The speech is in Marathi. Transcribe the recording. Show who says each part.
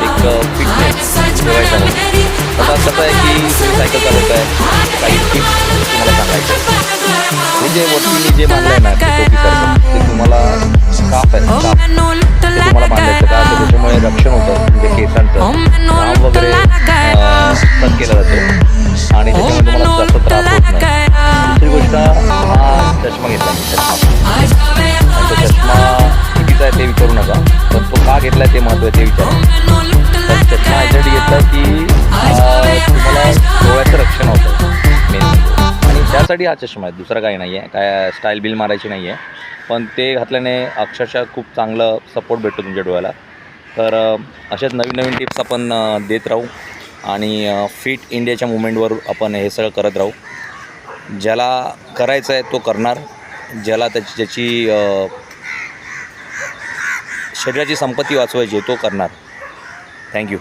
Speaker 1: एक फिटनेस ठेवायचा म्हणून. आता कसं आहे की सायकल चालवत आहे, काही टिप्स तुम्हाला सांगायचं. हे जे वरती मी जे बांधलं आहे ना ते टोपीसारखं, ते तुम्हाला काप आहे, काप ते तुम्हाला बांधायचं का, तर त्याच्यामुळे रक्षण होतं म्हणजे केसांचं घाम वगैरे सत केला जातो आणि त्याच्यामुळे तुम्हाला जास्त त्रास होत नाही. दुसरी गोष्ट, हा चष्मा घेतला मी, चष्मा. आणि तो चष्मा कितीचा आहे ते विचारू नका, पण तो का घेतला आहे ते महत्त्व आहे ते विचारा. तर चष्मा याच्यासाठी घेतला की तुम्हाला डोळ्याचं रक्षण होतं मेन, आणि त्यासाठी हा चष्मा आहे, दुसरा काही नाही आहे. काय स्टाईल बिल मारायची नाही आहे, पण ते घातल्याने अक्षरशः खूप चांगलं सपोर्ट भेटतो तुमच्या डोळ्याला. तर अशाच नवीन नवीन टिप्स आपण देत राहू आणि फिट इंडियाच्या मुवमेंटवर आपण हे सगळं करत राहू. ज्याला करायचं आहे तो करणार, ज्याला ज्याची शरीराची संपत्ती वाचवायची तो करणार. थँक्यू.